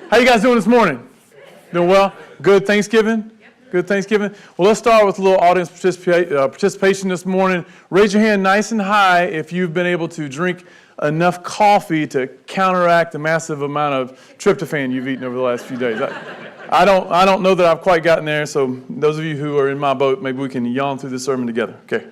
How you guys doing this morning? Doing well? Good Thanksgiving? Good Thanksgiving? Well, let's start with a little audience participation this morning. Raise your hand nice and high if you've been able to drink enough coffee to counteract the massive amount of tryptophan you've eaten over the last few days. I don't know that I've quite gotten there, so those of you who are in my boat, maybe we can yawn through this sermon together. Okay.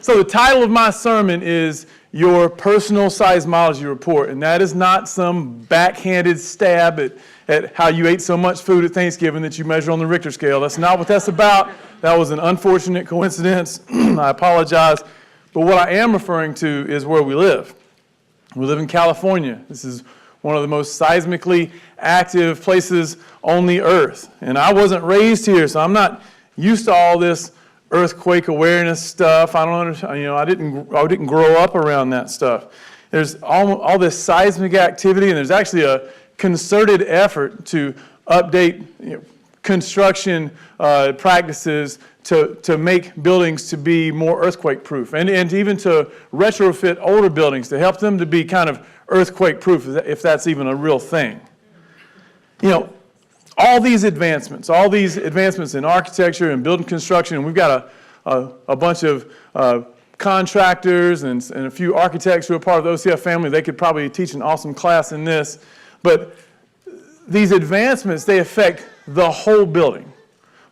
So the title of my sermon is Your Personal Seismology Report, and that is not some backhanded stab at how you ate so much food at Thanksgiving that you measure on the Richter scale. That's not what that's about. That was an unfortunate coincidence. I apologize. But what I am referring to is where we live. We live in California. This is one of the most seismically active places on the earth. And I wasn't raised here, so I'm not used to all this earthquake awareness stuff. I don't understand. I didn't grow up around that stuff. There's all this seismic activity, and there's actually a concerted effort to update construction practices to make buildings to be more earthquake proof, and even to retrofit older buildings to help them to be kind of earthquake proof, if that's even a real thing. All these advancements in architecture and building construction, and we've got a bunch of contractors and a few architects who are part of the OCF family. They could probably teach an awesome class in this. But these advancements, they affect the whole building.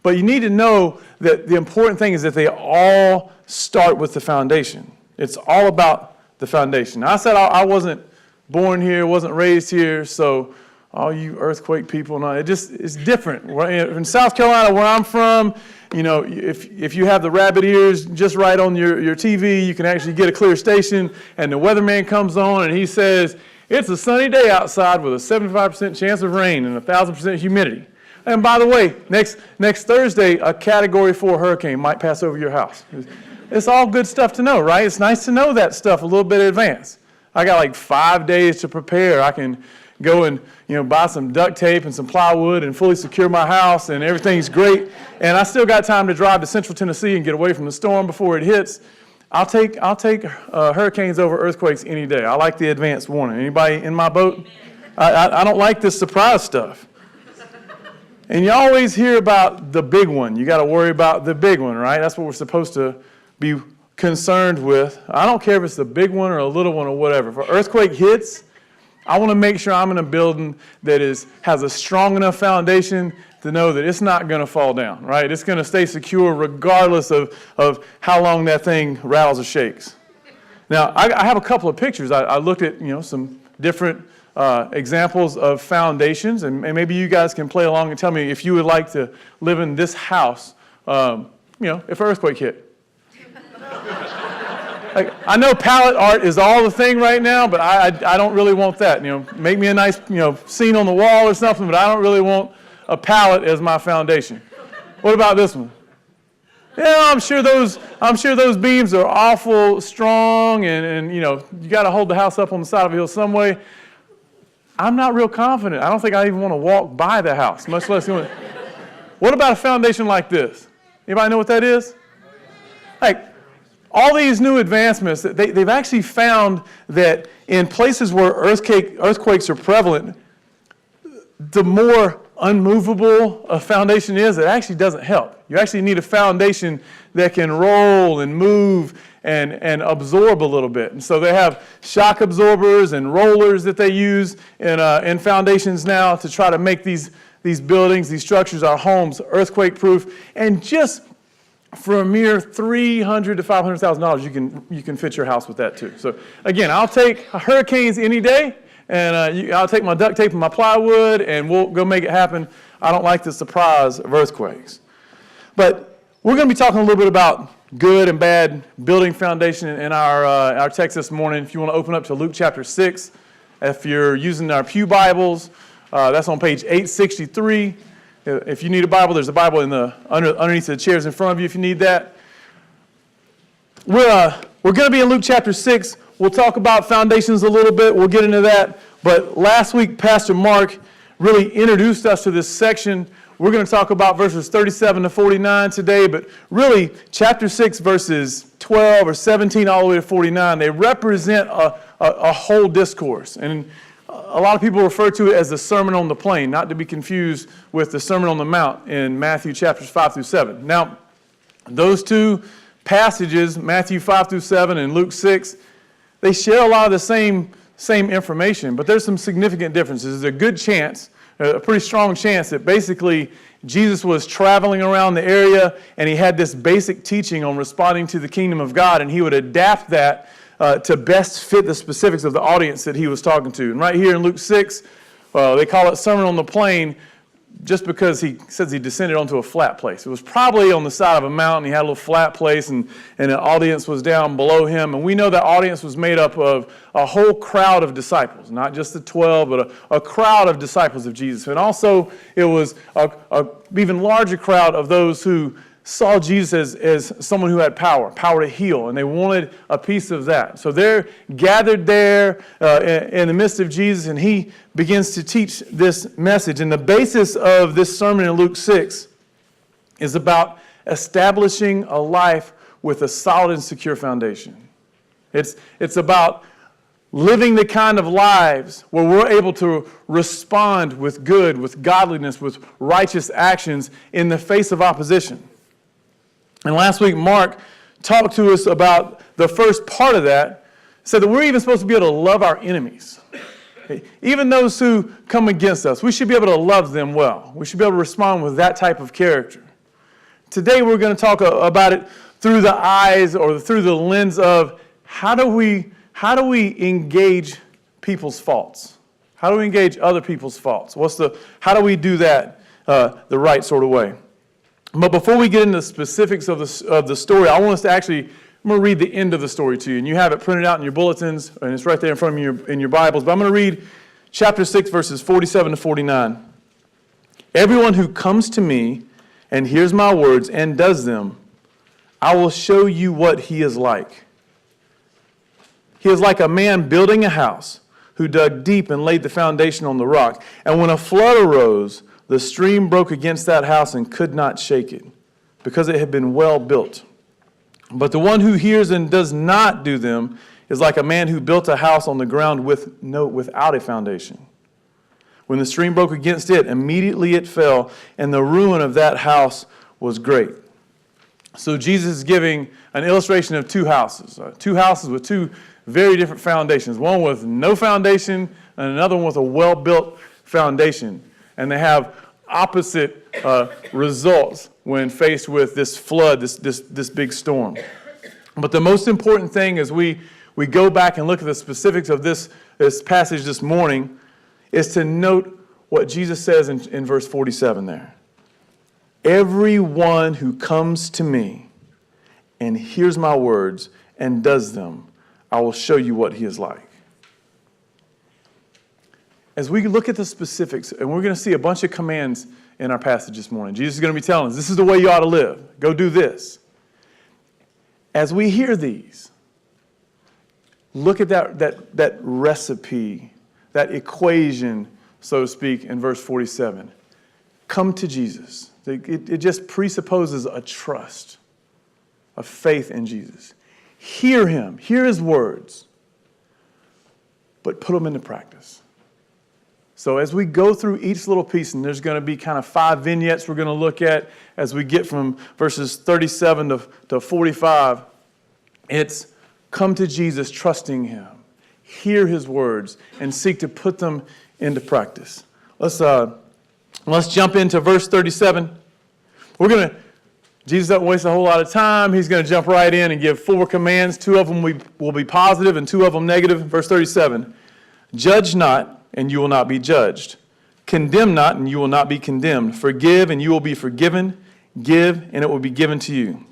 But you need to know that the important thing is that they all start with the foundation. It's all about the foundation. I said I wasn't born here, wasn't raised here, so all you earthquake people, it's different. In South Carolina, where I'm from, if you have the rabbit ears just right on your TV, you can actually get a clear station, and the weatherman comes on and he says, it's a sunny day outside with a 75% chance of rain and 1,000% humidity. And by the way, next Thursday, a Category 4 hurricane might pass over your house. It's all good stuff to know, right? It's nice to know that stuff a little bit in advance. I got like 5 days to prepare. I can go and buy some duct tape and some plywood and fully secure my house, and everything's great. And I still got time to drive to Central Tennessee and get away from the storm before it hits. I'll take hurricanes over earthquakes any day. I like the advanced warning. Anybody in my boat? I don't like this surprise stuff. And you always hear about the big one. You got to worry about the big one, right? That's what we're supposed to be concerned with. I don't care if it's the big one or a little one or whatever. If an earthquake hits, I want to make sure I'm in a building that has a strong enough foundation to know that it's not going to fall down, right? It's going to stay secure regardless of how long that thing rattles or shakes. Now, I have a couple of pictures. I looked at some different examples of foundations, and maybe you guys can play along and tell me if you would like to live in this house, if an earthquake hit. I know palette art is all the thing right now, but I don't really want that. Make me a nice scene on the wall or something, but I don't really want a palette as my foundation. What about this one? Yeah, I'm sure those beams are awful strong, and you got to hold the house up on the side of a hill some way. I'm not real confident. I don't think I even want to walk by the house, much less. What about a foundation like this? Anybody know what that is? All these new advancements, they've actually found that in places where earthquakes are prevalent, the more unmovable a foundation is, it actually doesn't help. You actually need a foundation that can roll and move and absorb a little bit. And so they have shock absorbers and rollers that they use in foundations now to try to make these buildings, these structures, our homes, earthquake proof. And just for a mere $300,000 to $500,000, you can fit your house with that too. So again, I'll take hurricanes any day, and I'll take my duct tape and my plywood, and we'll go make it happen. I don't like the surprise of earthquakes. But we're going to be talking a little bit about good and bad building foundation in our text this morning. If you want to open up to Luke chapter 6, if you're using our Pew Bibles, that's on page 863. If you need a Bible, there's a Bible underneath the chairs in front of you if you need that. We're going to be in Luke chapter 6. We'll talk about foundations a little bit. We'll get into that. But last week, Pastor Mark really introduced us to this section. We're going to talk about verses 37 to 49 today, but really chapter 6, verses 12 or 17 all the way to 49, they represent a whole discourse. And a lot of people refer to it as the Sermon on the Plain, not to be confused with the Sermon on the Mount in Matthew chapters 5 through 7. Now, those two passages, Matthew 5 through 7 and Luke 6, they share a lot of the same information, but there's some significant differences. There's a good chance, a pretty strong chance, that basically Jesus was traveling around the area and he had this basic teaching on responding to the kingdom of God, and he would adapt that to best fit the specifics of the audience that he was talking to. And right here in Luke 6, they call it Sermon on the Plain just because he says he descended onto a flat place. It was probably on the side of a mountain. He had a little flat place, and an audience was down below him. And we know that audience was made up of a whole crowd of disciples, not just the 12, but a crowd of disciples of Jesus. And also it was a even larger crowd of those who saw Jesus as someone who had power to heal, and they wanted a piece of that. So they're gathered there in the midst of Jesus, and he begins to teach this message. And the basis of this sermon in Luke 6 is about establishing a life with a solid and secure foundation. It's about living the kind of lives where we're able to respond with good, with godliness, with righteous actions in the face of opposition. And last week, Mark talked to us about the first part of that, said that we're even supposed to be able to love our enemies. Even those who come against us, we should be able to love them well. We should be able to respond with that type of character. Today, we're going to talk about it through the eyes or through the lens of how do we engage people's faults? How do we engage other people's faults? How do we do that the right sort of way? But before we get into the specifics of the story, I want us to I'm going to read the end of the story to you. And you have it printed out in your bulletins, and it's right there in front of you in your Bibles. But I'm going to read chapter 6, verses 47 to 49. Everyone who comes to me and hears my words and does them, I will show you what he is like. He is like a man building a house who dug deep and laid the foundation on the rock. And when a flood arose, the stream broke against that house and could not shake it, because it had been well built. But the one who hears and does not do them is like a man who built a house on the ground without a foundation. When the stream broke against it, immediately it fell, and the ruin of that house was great. So Jesus is giving an illustration of two houses with two very different foundations, one with no foundation and another one with a well-built foundation. And they have opposite results when faced with this flood, this big storm. But the most important thing as we go back and look at the specifics of this passage this morning is to note what Jesus says in verse 47 there. Everyone who comes to me and hears my words and does them, I will show you what he is like. As we look at the specifics, and we're going to see a bunch of commands in our passage this morning. Jesus is going to be telling us, this is the way you ought to live. Go do this. As we hear these, look at that recipe, that equation, so to speak, in verse 47. Come to Jesus. It just presupposes a trust, a faith in Jesus. Hear him, hear his words, but put them into practice. So as we go through each little piece, and there's going to be kind of 5 vignettes we're going to look at as we get from verses 37 to 45, it's come to Jesus trusting him, hear his words, and seek to put them into practice. Let's jump into verse 37. Jesus doesn't waste a whole lot of time. He's going to jump right in and give 4 commands. 2 of them will be positive and 2 of them negative. Verse 37, judge not, and you will not be judged. Condemn not, and you will not be condemned. Forgive, and you will be forgiven. Give, and it will be given to you.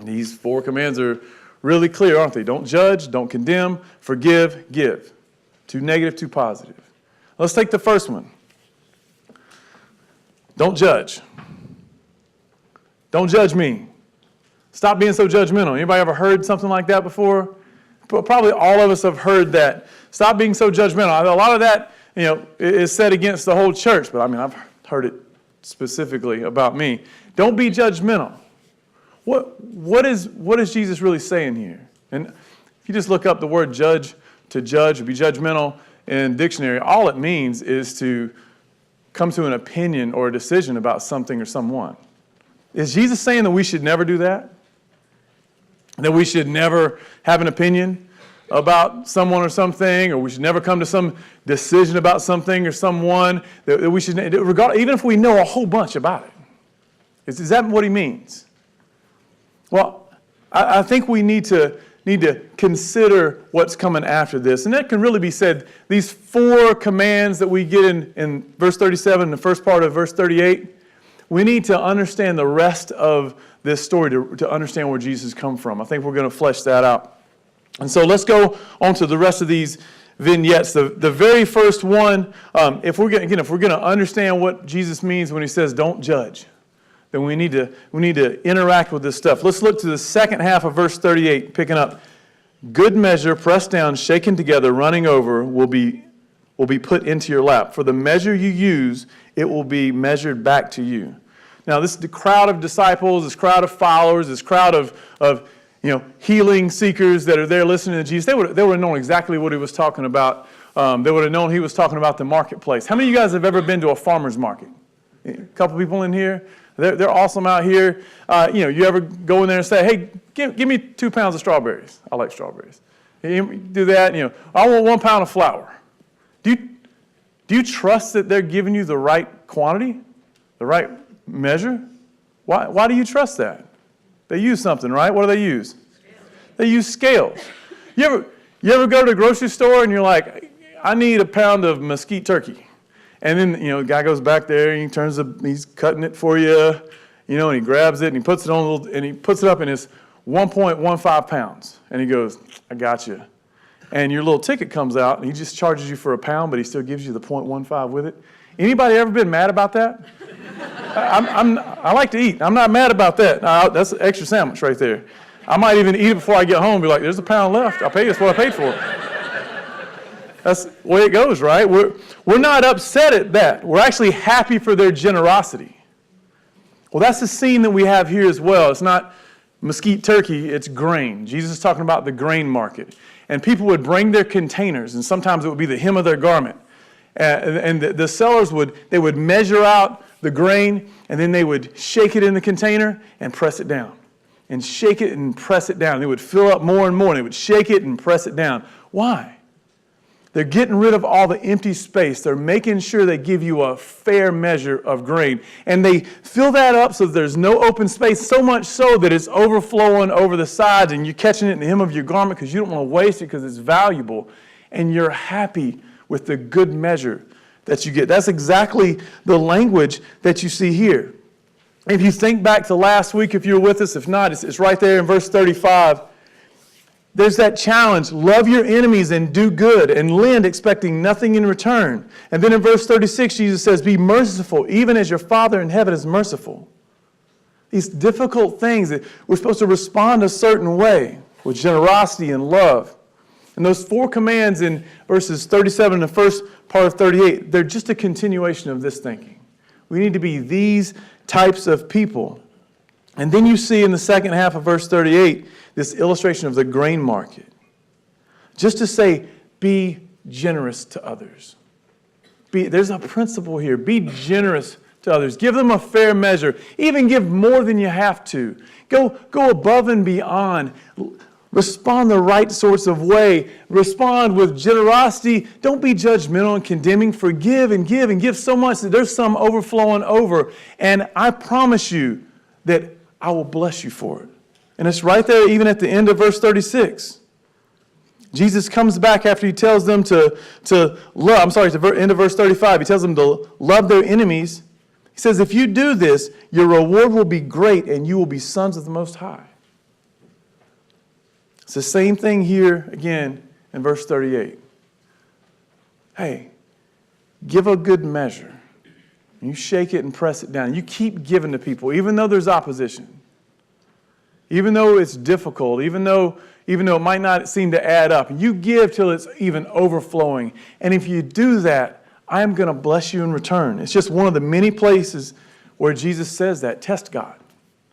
These 4 commands are really clear, aren't they? Don't judge, don't condemn, forgive, give. 2 negative, 2 positive. Let's take the first one. Don't judge. Don't judge me. Stop being so judgmental. Anybody ever heard something like that before? Probably all of us have heard that. Stop being so judgmental. A lot of that, is said against the whole church, but I've heard it specifically about me. Don't be judgmental. What is Jesus really saying here? And if you just look up the word judge to judge or be judgmental in dictionary, all it means is to come to an opinion or a decision about something or someone. Is Jesus saying that we should never do that? That we should never have an opinion about someone or something, or we should never come to some decision about something or someone, that we should, even if we know a whole bunch about it? Is that what he means? Well, I think we need to consider what's coming after this. And that can really be said, these 4 commands that we get in verse 37, the first part of verse 38, we need to understand the rest of this story to understand where Jesus come from. I think we're going to flesh that out. And so let's go on to the rest of these vignettes. The very first one, if we're going to understand what Jesus means when he says don't judge, then we need to interact with this stuff. Let's look to the second half of verse 38, picking up. Good measure, pressed down, shaken together, running over, will be put into your lap. For the measure you use, it will be measured back to you. Now, the crowd of disciples, this crowd of followers, this crowd of healing seekers that are there listening to Jesus, they would have known exactly what he was talking about. They would have known he was talking about the marketplace. How many of you guys have ever been to a farmer's market? A couple people in here. They're awesome out here. You ever go in there and say, hey, give me 2 pounds of strawberries. I like strawberries. You do that. I want 1 pound of flour. Do you trust that they're giving you the right quantity, the right measure? Why do you trust that? They use something, right? What do they use? They use scales. You ever go to the grocery store and you're like, I need a pound of mesquite turkey. And then, the guy goes back there and he's cutting it for you, and he grabs it and he puts it on and he puts it up in his 1.15 pounds. And he goes, I got you. And your little ticket comes out and he just charges you for a pound, but he still gives you the 0.15 with it. Anybody ever been mad about that? I like to eat. I'm not mad about that. That's an extra sandwich right there. I might even eat it before I get home and be like, there's a pound left. I'll pay you. That's what I paid for. That's the way it goes, right? We're not upset at that. We're actually happy for their generosity. Well, that's the scene that we have here as well. It's not mesquite turkey, it's grain. Jesus is talking about the grain market. And people would bring their containers, and sometimes it would be the hem of their garment. And the sellers would measure out the grain, and then they would shake it in the container and press it down. And shake it and press it down. They would fill up more and more, and they would shake it and press it down. Why? They're getting rid of all the empty space. They're making sure they give you a fair measure of grain. And they fill that up so that there's no open space, so much so that it's overflowing over the sides and you're catching it in the hem of your garment because you don't want to waste it because it's valuable. And you're happy with the good measure that you get. That's exactly the language that you see here. If you think back to last week, if you were with us, if not, it's right there in verse 35. There's that challenge, love your enemies and do good and lend expecting nothing in return. And then in verse 36, Jesus says, be merciful, even as your Father in heaven is merciful. These difficult things that we're supposed to respond a certain way with generosity and love. And those 4 commands in verses 37 and the first part of 38, they're just a continuation of this thinking. We need to be these types of people. And then you see in the second half of verse 38, this illustration of the grain market. Just to say, be generous to others. There's a principle here. Be generous to others. Give them a fair measure. Even give more than you have to. Go above and beyond. Respond the right sorts of way. Respond with generosity. Don't be judgmental and condemning. Forgive and give so much that there's some overflowing over. And I promise you that I will bless you for it. And it's right there even at the end of verse 36. Jesus comes back after he tells them to love. The end of verse 35. He tells them to love their enemies. He says, if you do this, your reward will be great and you will be sons of the Most High. It's the same thing here again in verse 38. Hey, give a good measure. You shake it and press it down. You keep giving to people, even though there's opposition. Even though it's difficult, even though it might not seem to add up. You give till it's even overflowing. And if you do that, I am going to bless you in return. It's just one of the many places where Jesus says that. Test God.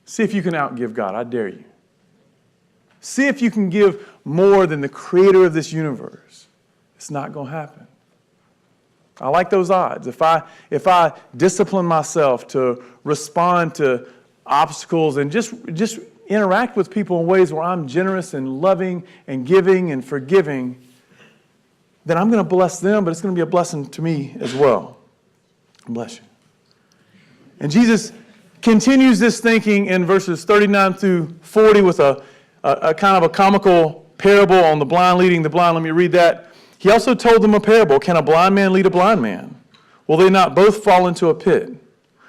See if you can outgive God. I dare you. See if you can give more than the creator of this universe. It's not going to happen. I like those odds. If I discipline myself to respond to obstacles and just interact with people in ways where I'm generous and loving and giving and forgiving, then I'm going to bless them, but it's going to be a blessing to me as well. Bless you. And Jesus continues this thinking in verses 39 through 40 with a kind of a comical parable on the blind leading the blind. Let me read that. He also told them a parable. Can a blind man lead a blind man? Will they not both fall into a pit?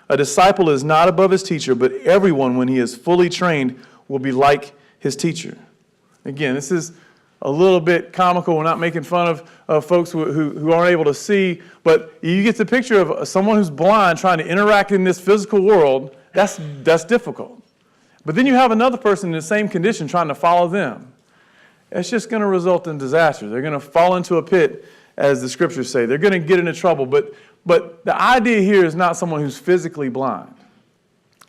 A disciple is not above his teacher, but everyone, when he is fully trained, will be like his teacher. Again, this is a little bit comical. We're not making fun of folks who aren't able to see, but you get the picture of someone who's blind trying to interact in this physical world. That's difficult. But then you have another person in the same condition trying to follow them. It's just going to result in disaster. They're going to fall into a pit, as the scriptures say. They're going to get into trouble. But the idea here is not someone who's physically blind.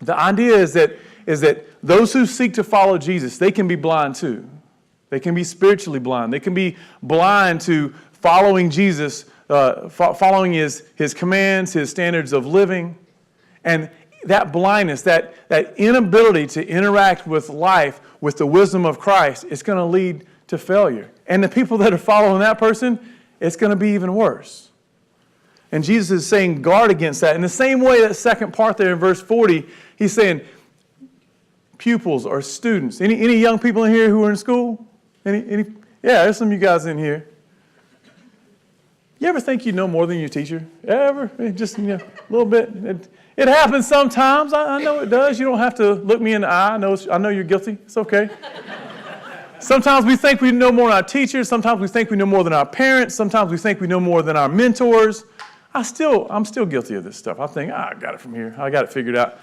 The idea is that those who seek to follow Jesus, they can be blind too. They can be spiritually blind. They can be blind to following Jesus, following his commands, his standards of living. And that blindness, that inability to interact with life with the wisdom of Christ, is going to lead to failure. And the people that are following that person, it's going to be even worse. And Jesus is saying guard against that. In the same way, that second part there in verse 40, he's saying pupils or students. Any young people in here who are in school? Yeah, there's some of you guys in here. You ever think you know more than your teacher? Ever? Just a little bit. It happens sometimes. I know it does. You don't have to look me in the eye. I know you're guilty. It's okay. Sometimes we think we know more than our teachers. Sometimes we think we know more than our parents. Sometimes we think we know more than our mentors. I'm still guilty of this stuff. I think, I got it from here. I got it figured out.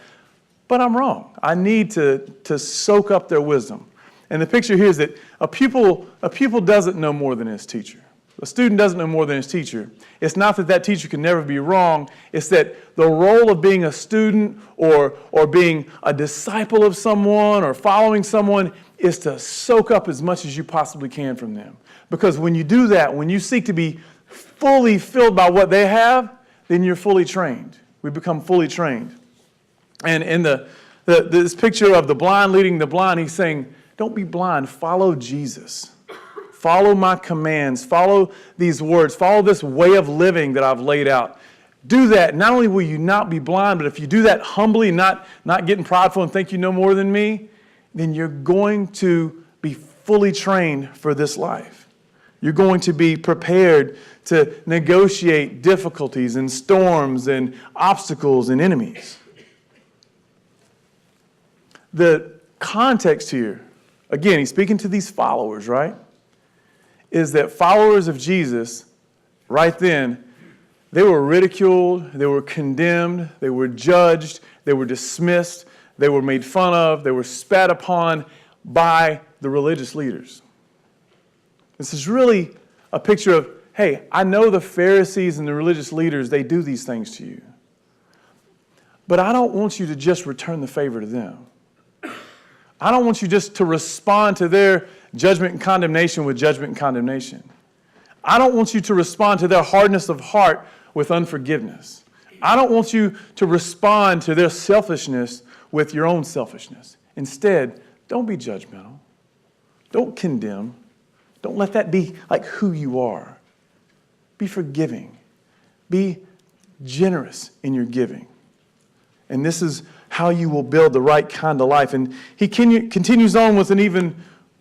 But I'm wrong. I need to soak up their wisdom. And the picture here is that a pupil doesn't know more than his teacher. A student doesn't know more than his teacher. It's not that teacher can never be wrong. It's that the role of being a student or being a disciple of someone or following someone is to soak up as much as you possibly can from them. Because when you do that, when you seek to be fully filled by what they have, then you're fully trained. We become fully trained. And in this picture of the blind leading the blind, he's saying, don't be blind, follow Jesus. Follow my commands. Follow these words. Follow this way of living that I've laid out. Do that. Not only will you not be blind, but if you do that humbly, not getting prideful and think you know more than me, then you're going to be fully trained for this life. You're going to be prepared to negotiate difficulties and storms and obstacles and enemies. The context here, again, he's speaking to these followers, right? Is that followers of Jesus, right then, they were ridiculed, they were condemned, they were judged, they were dismissed, they were made fun of, they were spat upon by the religious leaders. This is really a picture of, hey, I know the Pharisees and the religious leaders, they do these things to you. But I don't want you to just return the favor to them. I don't want you just to respond to their judgment and condemnation with judgment and condemnation. I don't want you to respond to their hardness of heart with unforgiveness. I don't want you to respond to their selfishness with your own selfishness. Instead, don't be judgmental. Don't condemn. Don't let that be like who you are. Be forgiving. Be generous in your giving. And this is how you will build the right kind of life. And he continues on with an even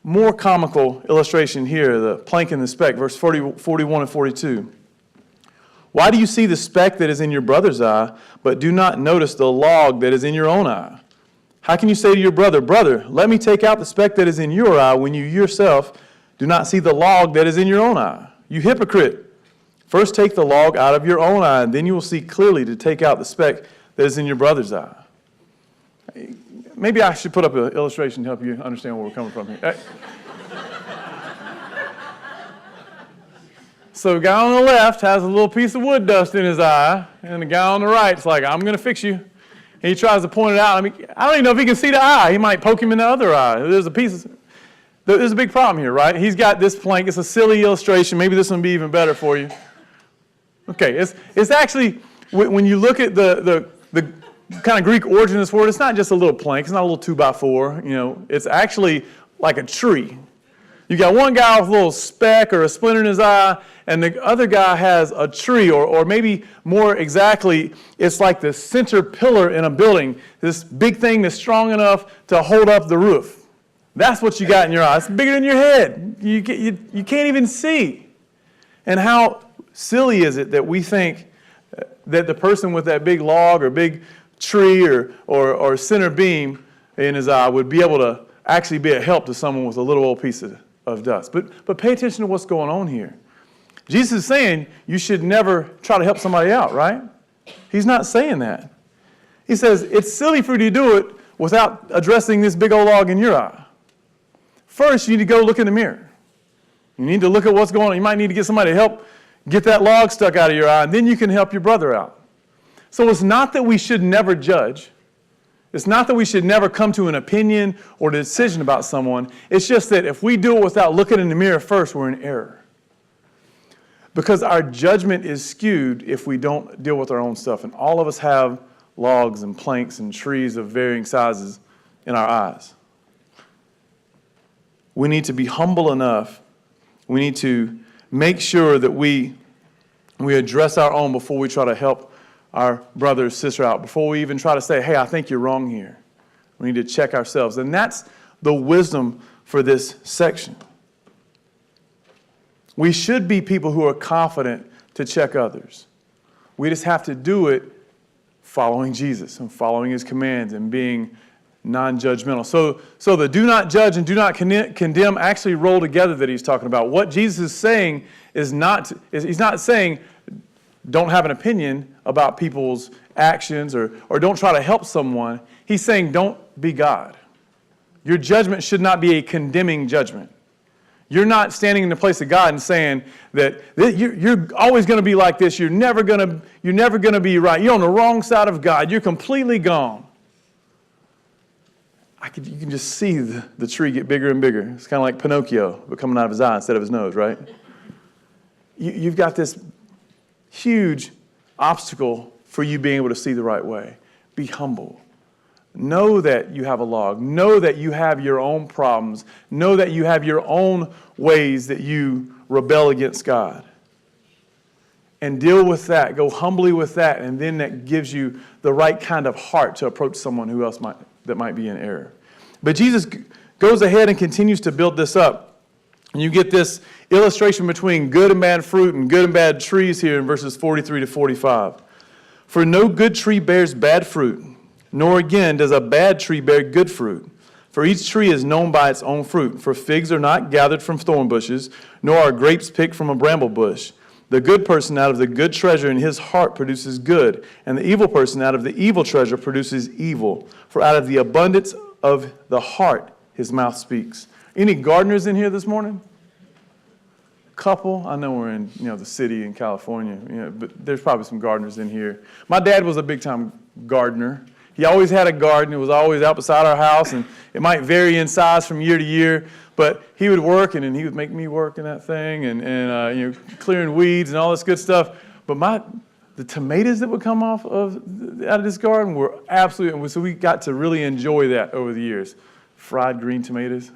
more comical illustration here, the plank and the speck, verse 41 and 42. Why do you see the speck that is in your brother's eye, but do not notice the log that is in your own eye? How can you say to your brother, brother, let me take out the speck that is in your eye, when you yourself do not see the log that is in your own eye? You hypocrite! First take the log out of your own eye, and then you will see clearly to take out the speck that is in your brother's eye. Maybe I should put up an illustration to help you understand where we're coming from here. So the guy on the left has a little piece of wood dust in his eye, and the guy on the right is like, I'm going to fix you. And he tries to point it out. I mean, I don't even know if he can see the eye. He might poke him in the other eye. There's a big problem here, right? He's got this plank. It's a silly illustration. Maybe this one will be even better for you. Okay, it's actually, when you look at the kind of Greek origin of this word, it's not just a little plank. It's not a little 2x4. It's actually like a tree. You got one guy with a little speck or a splinter in his eye, and the other guy has a tree, or maybe more exactly, it's like the center pillar in a building, this big thing that's strong enough to hold up the roof. That's what you got in your eye. It's bigger than your head. You can't even see. And how silly is it that we think that the person with that big log or big tree or center beam in his eye would be able to actually be a help to someone with a little old piece of dust. But pay attention to what's going on here. Jesus is saying you should never try to help somebody out, right? He's not saying that. He says it's silly for you to do it without addressing this big old log in your eye. First, you need to go look in the mirror. You need to look at what's going on. You might need to get somebody to help get that log stuck out of your eye, and then you can help your brother out. So it's not that we should never judge. It's not that we should never come to an opinion or a decision about someone. It's just that if we do it without looking in the mirror first, we're in error. Because our judgment is skewed if we don't deal with our own stuff. And all of us have logs and planks and trees of varying sizes in our eyes. We need to be humble enough. We need to make sure that we address our own before we try to help our brother or sister out, before we even try to say, hey, I think you're wrong here. We need to check ourselves. And that's the wisdom for this section. We should be people who are confident to check others. We just have to do it following Jesus and following his commands and being non-judgmental. So the do not judge and do not condemn actually roll together that he's talking about. What Jesus is saying he's not saying don't have an opinion about people's actions or don't try to help someone. He's saying don't be God. Your judgment should not be a condemning judgment. You're not standing in the place of God and saying that you're always going to be like this. You're never going to be right. You're on the wrong side of God. You're completely gone. You can just see the tree get bigger and bigger. It's kind of like Pinocchio, but coming out of his eye instead of his nose, right? You've got this huge obstacle for you being able to see the right way. Be humble. Know that you have a log. Know that you have your own problems. Know that you have your own ways that you rebel against God. And deal with that. Go humbly with that. And then that gives you the right kind of heart to approach someone who else might be in error. But Jesus goes ahead and continues to build this up. And you get this illustration between good and bad fruit and good and bad trees here in verses 43 to 45. For no good tree bears bad fruit, nor again does a bad tree bear good fruit. For each tree is known by its own fruit. For figs are not gathered from thorn bushes, nor are grapes picked from a bramble bush. The good person out of the good treasure in his heart produces good, and the evil person out of the evil treasure produces evil. For out of the abundance of the heart his mouth speaks. Any gardeners in here this morning? Couple. I know we're in the city in California, but there's probably some gardeners in here. My dad was a big-time gardener. He always had a garden. It was always out beside our house, and it might vary in size from year to year. But he would work, and then he would make me work in that thing, and clearing weeds and all this good stuff. But the tomatoes that would come out of this garden were absolutely. So we got to really enjoy that over the years. Fried green tomatoes,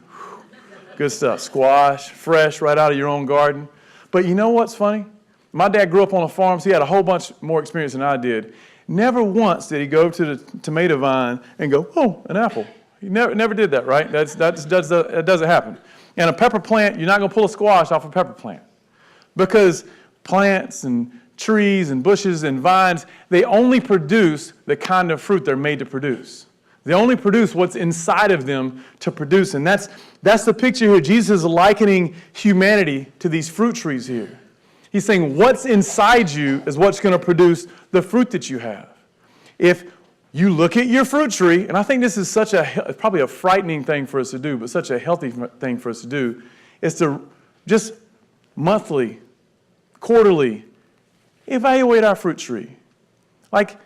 good stuff. Squash, fresh, right out of your own garden. But you know what's funny? My dad grew up on a farm, so he had a whole bunch more experience than I did. Never once did he go to the tomato vine and go, oh, an apple. He never did that, right? That doesn't happen. And a pepper plant, you're not going to pull a squash off a pepper plant. Because plants and trees and bushes and vines, they only produce the kind of fruit they're made to produce. They only produce what's inside of them to produce. And that's the picture here. Jesus is likening humanity to these fruit trees here. He's saying what's inside you is what's going to produce the fruit that you have. If you look at your fruit tree, and I think this is probably a frightening thing for us to do, but such a healthy thing for us to do, is to just monthly, quarterly, evaluate our fruit tree. Like,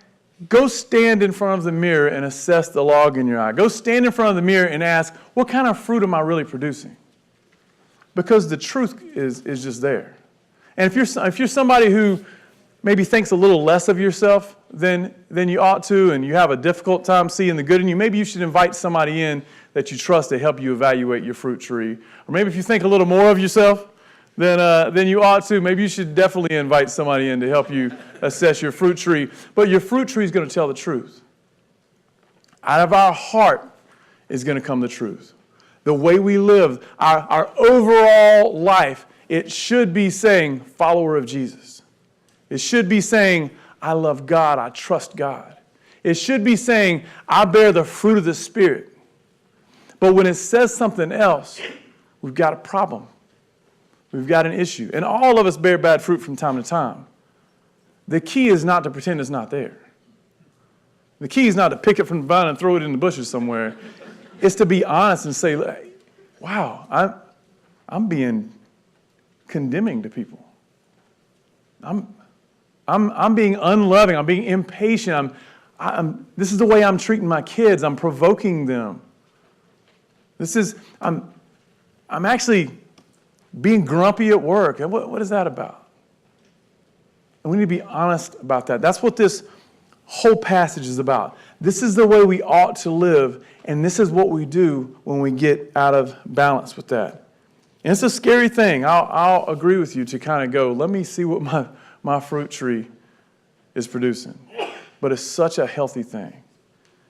go stand in front of the mirror and assess the log in your eye. Go stand in front of the mirror and ask, what kind of fruit am I really producing? Because the truth is just there. And if you're somebody who maybe thinks a little less of yourself than you ought to, and you have a difficult time seeing the good in you, maybe you should invite somebody in that you trust to help you evaluate your fruit tree. Or maybe if you think a little more of yourself than you ought to, maybe you should definitely invite somebody in to help you assess your fruit tree. But your fruit tree is going to tell the truth. Out of our heart is going to come the truth. The way we live, our overall life, it should be saying, follower of Jesus. It should be saying, I love God, I trust God. It should be saying, I bear the fruit of the Spirit. But when it says something else, we've got a problem. We've got an issue. And all of us bear bad fruit from time to time. The key is not to pretend it's not there. The key is not to pick it from the vine and throw it in the bushes somewhere. It's to be honest and say, wow, I'm being condemning to people. I'm being unloving. I'm being impatient. This is the way I'm treating my kids. I'm provoking them. I'm actually being grumpy at work. And what is that about? And we need to be honest about that. That's what this whole passage is about. This is the way we ought to live, and this is what we do when we get out of balance with that. And it's a scary thing. I'll agree with you to kind of go, let me see what my fruit tree is producing. But it's such a healthy thing.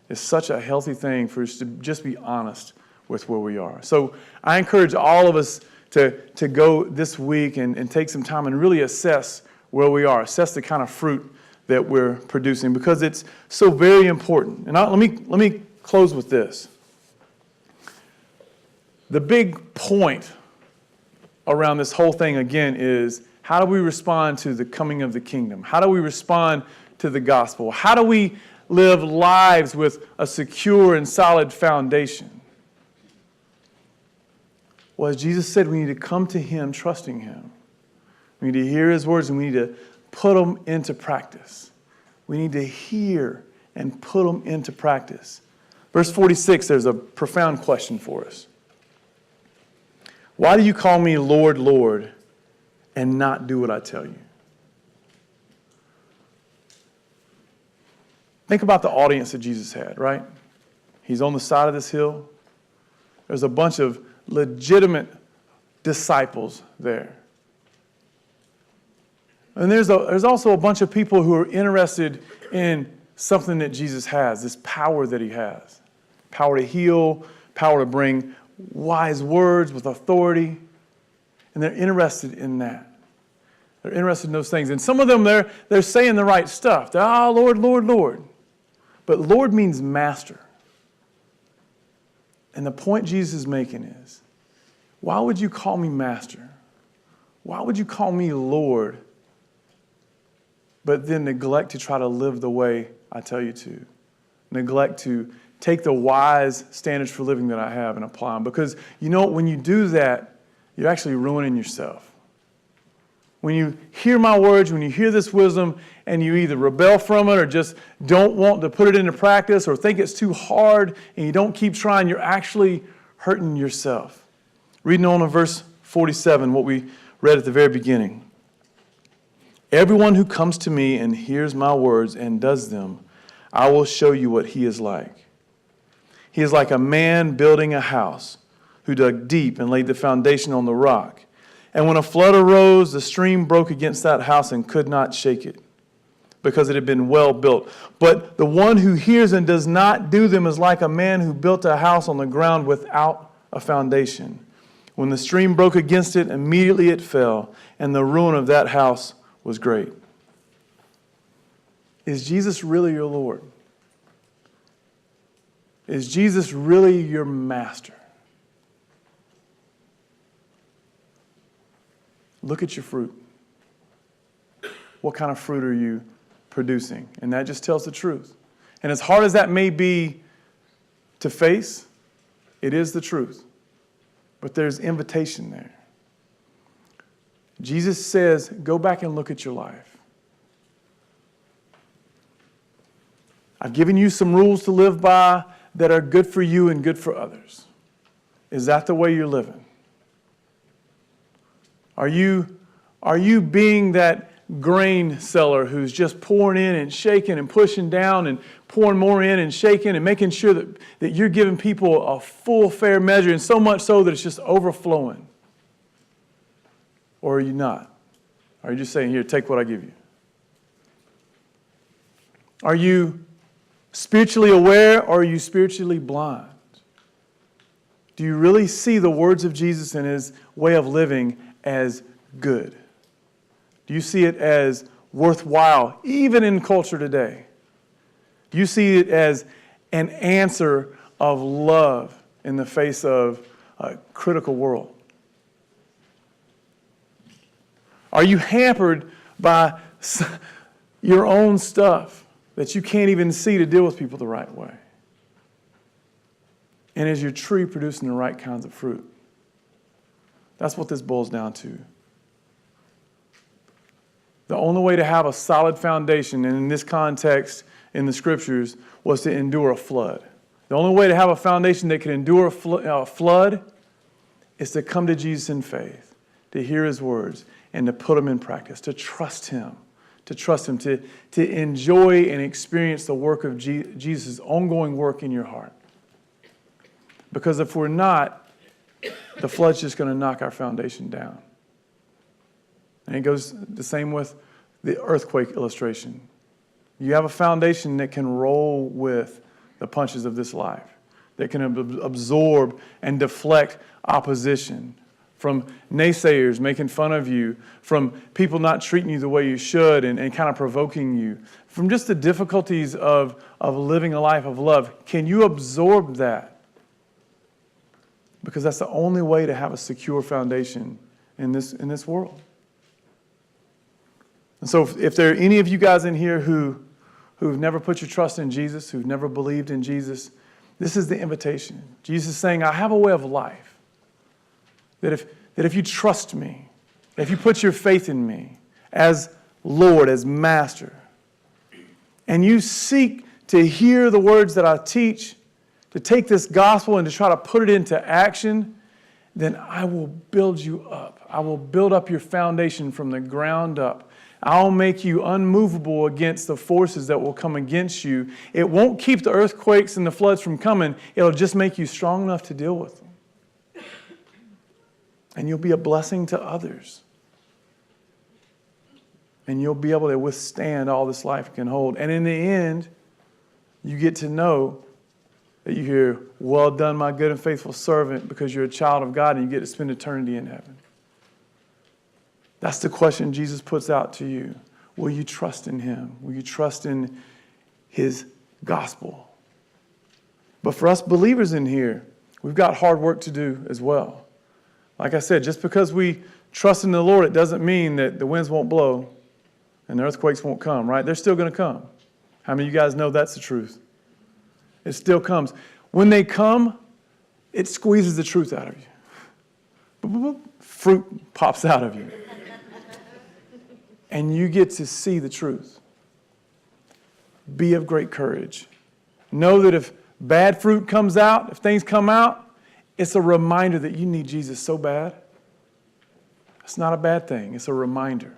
It's such a healthy thing for us to just be honest with where we are. So I encourage all of us to go this week and take some time and really assess where we are, assess the kind of fruit that we're producing, because it's so very important. And let me close with this. The big point around this whole thing, again, is how do we respond to the coming of the kingdom? How do we respond to the gospel? How do we live lives with a secure and solid foundation? Well, as Jesus said, we need to come to Him trusting Him. We need to hear His words, and we need to put them into practice. We need to hear and put them into practice. Verse 46, there's a profound question for us. Why do you call me Lord, Lord, and not do what I tell you? Think about the audience that Jesus had, right? He's on the side of this hill. There's a bunch of legitimate disciples there. And there's also a bunch of people who are interested in something that Jesus has, this power that He has. Power to heal, power to bring wise words with authority. And they're interested in that. They're interested in those things. And some of them, they're saying the right stuff. They're, Lord, Lord, Lord. But Lord means master. And the point Jesus is making is, why would you call me master? Why would you call me Lord, but then neglect to try to live the way I tell you to? Neglect to take the wise standards for living that I have and apply them. Because, when you do that, you're actually ruining yourself. When you hear my words, when you hear this wisdom, and you either rebel from it or just don't want to put it into practice or think it's too hard and you don't keep trying, you're actually hurting yourself. Reading on in verse 47, what we read at the very beginning. Everyone who comes to me and hears my words and does them, I will show you what he is like. He is like a man building a house who dug deep and laid the foundation on the rock. And when a flood arose, the stream broke against that house and could not shake it, because it had been well built. But the one who hears and does not do them is like a man who built a house on the ground without a foundation. When the stream broke against it, immediately it fell, and the ruin of that house was great. Is Jesus really your Lord? Is Jesus really your master? Look at your fruit. What kind of fruit are you producing? And that just tells the truth. And as hard as that may be to face, it is the truth. But there's invitation there. Jesus says, go back and look at your life. I've given you some rules to live by that are good for you and good for others. Is that the way you're living? Are you being that grain seller who's just pouring in and shaking and pushing down and pouring more in and shaking and making sure that you're giving people a full, fair measure, and so much so that it's just overflowing? Or are you not? Are you just saying, here, take what I give you? Are you spiritually aware, or are you spiritually blind? Do you really see the words of Jesus and his way of living as good? Do you see it as worthwhile, even in culture today? Do you see it as an answer of love in the face of a critical world? Are you hampered by your own stuff that you can't even see to deal with people the right way? And is your tree producing the right kinds of fruit? That's what this boils down to. The only way to have a solid foundation, and in this context, in the scriptures, was to endure a flood. The only way to have a foundation that can endure a flood is to come to Jesus in faith, to hear his words, and to put them in practice, to trust him, to enjoy and experience the work of Jesus' ongoing work in your heart. Because if we're not, the flood's just going to knock our foundation down. And it goes the same with the earthquake illustration. You have a foundation that can roll with the punches of this life, that can absorb and deflect opposition from naysayers making fun of you, from people not treating you the way you should and kind of provoking you, from just the difficulties of living a life of love. Can you absorb that? Because that's the only way to have a secure foundation in this world. And so if there are any of you guys in here who've never put your trust in Jesus, who've never believed in Jesus, this is the invitation. Jesus is saying, I have a way of life. That if you trust me, if you put your faith in me as Lord, as Master, and you seek to hear the words that I teach, to take this gospel and to try to put it into action, then I will build you up. I will build up your foundation from the ground up. I'll make you unmovable against the forces that will come against you. It won't keep the earthquakes and the floods from coming. It'll just make you strong enough to deal with them. And you'll be a blessing to others. And you'll be able to withstand all this life can hold. And in the end, you get to know that you hear, well done, my good and faithful servant, because you're a child of God and you get to spend eternity in heaven. That's the question Jesus puts out to you. Will you trust in him? Will you trust in his gospel? But for us believers in here, we've got hard work to do as well. Like I said, just because we trust in the Lord, it doesn't mean that the winds won't blow and the earthquakes won't come, right? They're still going to come. How many of you guys know that's the truth? It still comes. When they come, it squeezes the truth out of you. Boop, boop, boop. Fruit pops out of you. And you get to see the truth. Be of great courage. Know that if bad fruit comes out, if things come out, it's a reminder that you need Jesus so bad. It's not a bad thing. It's a reminder.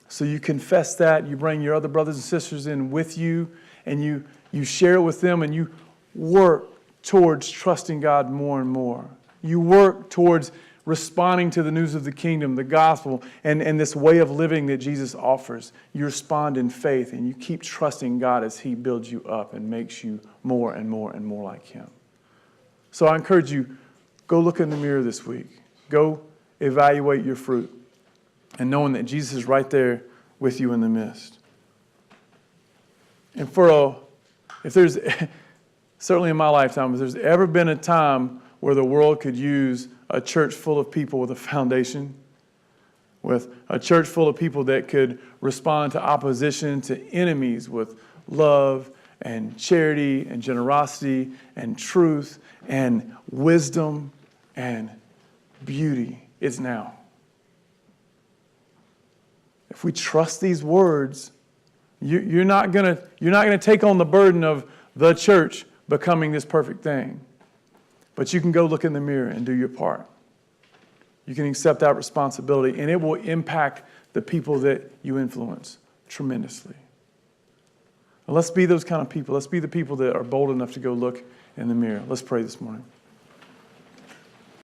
So you confess that. You bring your other brothers and sisters in with you, and you share it with them, and you work towards trusting God more and more. You work towards responding to the news of the kingdom, the gospel, and this way of living that Jesus offers. You respond in faith, and you keep trusting God as he builds you up and makes you more and more and more like him. So I encourage you, go look in the mirror this week. Go evaluate your fruit, and knowing that Jesus is right there with you in the midst. And if there's, certainly in my lifetime, if there's ever been a time where the world could use a church full of people with a foundation, with a church full of people that could respond to opposition, to enemies with love and charity and generosity and truth and wisdom and beauty, it's now. If we trust these words, you're not going to take on the burden of the church becoming this perfect thing. But you can go look in the mirror and do your part. You can accept that responsibility, and it will impact the people that you influence tremendously. Let's be those kind of people. Let's be the people that are bold enough to go look in the mirror. Let's pray this morning.